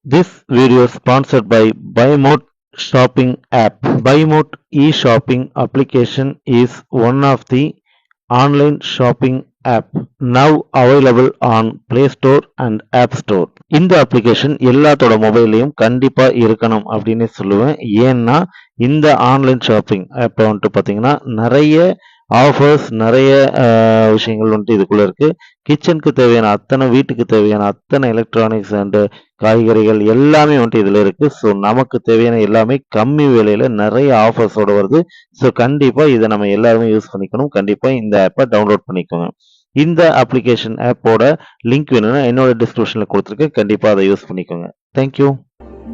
This video is sponsored by BuyMote shopping app. BuyMote e-shopping application is one of the online shopping app now available on Play Store and App Store. இந்த application எல்லாத்தோட மொபைல்லையும் கண்டிப்பா இருக்கணும் அப்படின்னு சொல்லுவேன். ஏன்னா இந்த online shopping ஆப்பை வந்துட்டு பார்த்தீங்கன்னா நிறைய ஆஃபர்ஸ் நிறைய விஷயங்கள் வந்துட்டு இதுக்குள்ள இருக்கு. கிச்சனுக்கு தேவையான அத்தனை வீட்டுக்கு தேவையான அத்தனை எலக்ட்ரானிக்ஸ் அண்ட் காய்கறிகள் எல்லாமே வந்துட்டு இதுல இருக்கு. ஸோ நமக்கு தேவையான எல்லாமே கம்மி விலையில நிறைய ஆஃபர்ஸோட வருது. ஸோ கண்டிப்பா இதை நம்ம எல்லாருமே யூஸ் பண்ணிக்கணும். கண்டிப்பா இந்த ஆப்பை டவுன்லோட் பண்ணிக்கோங்க. இந்த அப்ளிகேஷன் ஆப்போட லிங்க் வேணும்னா என்னோட டிஸ்கிரிப்ஷன்ல கொடுத்துருக்கேன். கண்டிப்பா அதை யூஸ் பண்ணிக்கோங்க. தேங்க்யூ.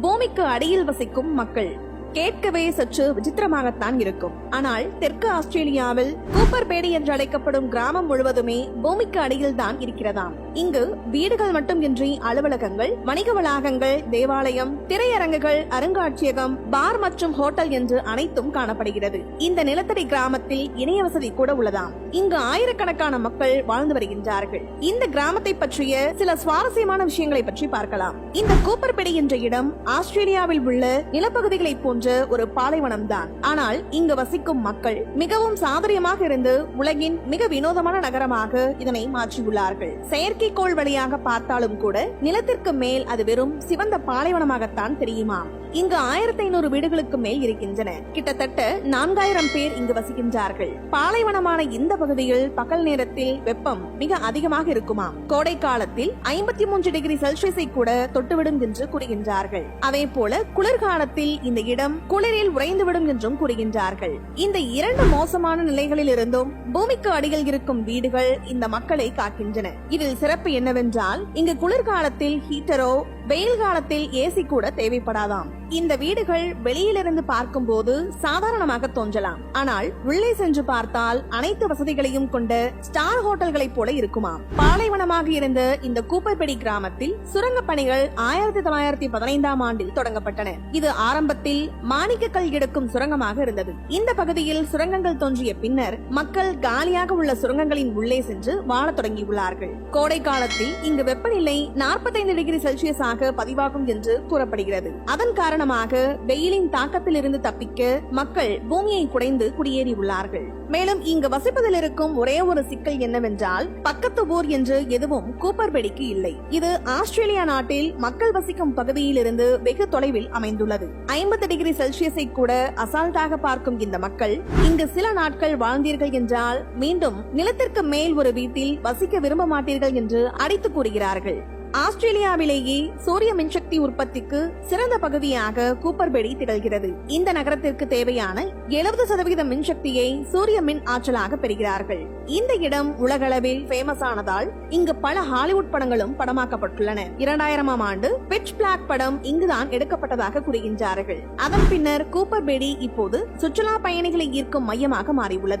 பூமிக்கு அடியில் வசிக்கும் மக்கள் கேட்கவே சற்று விசித்திரமாகத்தான் இருக்கும். ஆனால் தெற்கு ஆஸ்திரேலியாவில் கூப்பர் பேடி என்று அழைக்கப்படும் கிராமம் முழுவதுமே பூமிக்கு அடியில் தான் இருக்கிறதாம். இங்கு வீடுகள் மட்டுமின்றி அலுவலகங்கள், வணிக வளாகங்கள், தேவாலயம், திரையரங்குகள், அருங்காட்சியகம், பார் மற்றும் ஹோட்டல் என்று அனைத்தும் காணப்படுகிறது. இந்த நிலத்தடி கிராமத்தில் இணைய வசதி கூட உள்ளதாம். இங்கு ஆயிரக்கணக்கான மக்கள் வாழ்ந்து வருகின்றார்கள். இந்த கிராமத்தை பற்றிய சில சுவாரஸ்யமான விஷயங்களை பற்றி பார்க்கலாம். இந்த கூப்பர் பேடி என்ற இடம் ஆஸ்திரேலியாவில் உள்ள நிலப்பகுதிகளை போன்ற ஒரு பாலைவனம் தான். ஆனால் இங்கு வசிக்கும் மக்கள் மிகவும் சாதுரியமாக இருந்து உலகின் மிக வினோதமான நகரமாக இதனை மாற்றியுள்ளார்கள். செயற்கைக்கோள் வழியாக பார்த்தாலும் கூட நிலத்திற்கு மேல் அது வெறும் சிவந்த பாலைவனமாகத்தான் தெரியுமா. இங்கு 1500 வீடுகளுக்கு மேல் இருக்கின்றன. கிட்டத்தட்ட 4000 பேர் இங்கு வசிக்கின்றார்கள். பாலைவனமான இந்த பகுதியில் பகல் நேரத்தில் வெப்பம் மிக அதிகமாக இருக்குமாம். கோடை காலத்தில் 53 டிகிரி செல்சியஸை கூட தொட்டுவிடும் என்று கூறுகின்றார்கள். அதே போல குளிர்காலத்தில் இந்த இடம் குளிரில் உறைந்துவிடும் என்றும் கூறுகின்றார்கள். இந்த இரண்டு மோசமான நிலைகளில் இருந்தும் பூமிக்கு அடியில் இருக்கும் வீடுகள் இந்த மக்களை காக்கின்றன. இதில் சிறப்பு என்னவென்றால் இங்கு குளிர்காலத்தில் ஹீட்டரோ வெயில் காலத்தில் ஏசி கூட தேவைப்படாதாம். இந்த வீடுகள் வெளியிலிருந்து பார்க்கும் போது சாதாரணமாக தோன்றலாம். ஆனால் உள்ளே சென்று பார்த்தால் அனைத்து வசதிகளையும் கொண்ட ஸ்டார் ஹோட்டல்களை போல இருக்குமாம். பாலைவனமாக இருந்த இந்த கூப்பர்பெடி கிராமத்தில் சுரங்க பணிகள் 1915ஆம் ஆண்டில் தொடங்கப்பட்டன. இது ஆரம்பத்தில் மாணிக்கக்கல் எடுக்கும் சுரங்கமாக இருந்தது. இந்த பகுதியில் சுரங்கங்கள் தோன்றிய பின்னர் மக்கள் காலியாக உள்ள சுரங்கங்களின் உள்ளே சென்று வாழ தொடங்கியுள்ளார்கள். கோடை காலத்தில் இங்கு வெப்பநிலை 45 டிகிரி செல்சியஸாக பதிவாகும் என்று கூறப்படுகிறது. அதன் காரணமாக வெயிலின் தாக்கத்தில் இருந்து தப்பிக்க மக்கள் பூமியை குடைந்து குடியேறியுள்ளார்கள். மேலும் இங்கு வசிப்பதில் இருக்கும் ஒரே ஒரு சிக்கல் என்னவென்றால் பக்கத்து ஊர் என்று எதுவும் கூப்பர்பெடிக்கு இல்லை. இது ஆஸ்திரேலியா நாட்டில் மக்கள் வசிக்கும் பகுதியில் இருந்து வெகு தொலைவில் அமைந்துள்ளது. 50 டிகிரி செல்சியஸை கூட அசால்ட்டாக பார்க்கும் இந்த மக்கள் இங்கு சில நாட்கள் வாழ்ந்தீர்கள் என்றால் மீண்டும் நிலத்திற்கு மேல் ஒரு வீட்டில் வசிக்க விரும்ப மாட்டீர்கள் என்று அடித்து கூறுகிறார்கள். ஆஸ்திரேலியாவிலேயே சூரிய மின்சக்தி உற்பத்திக்கு சிறந்த பகுதியாக கூப்பர்பெடி திகழ்கிறது. இந்த நகரத்திற்கு தேவையான 70% மின்சக்தியை சூரிய மின் ஆற்றலாக பெறுகிறார்கள். இந்த இடம் உலகளவில் ஃபேமஸ் ஆனதால் இங்கு பல ஹாலிவுட் படங்களும் படமாக்கப்பட்டுள்ளன. 2000ஆம் ஆண்டு பிட்ச் பிளாக் படம் இங்குதான் எடுக்கப்பட்டதாக கூறுகின்றார்கள். அதன் பின்னர் கூப்பர்பெடி இப்போது சுற்றுலா பயணிகளை ஈர்க்கும் மையமாக மாறியுள்ளது.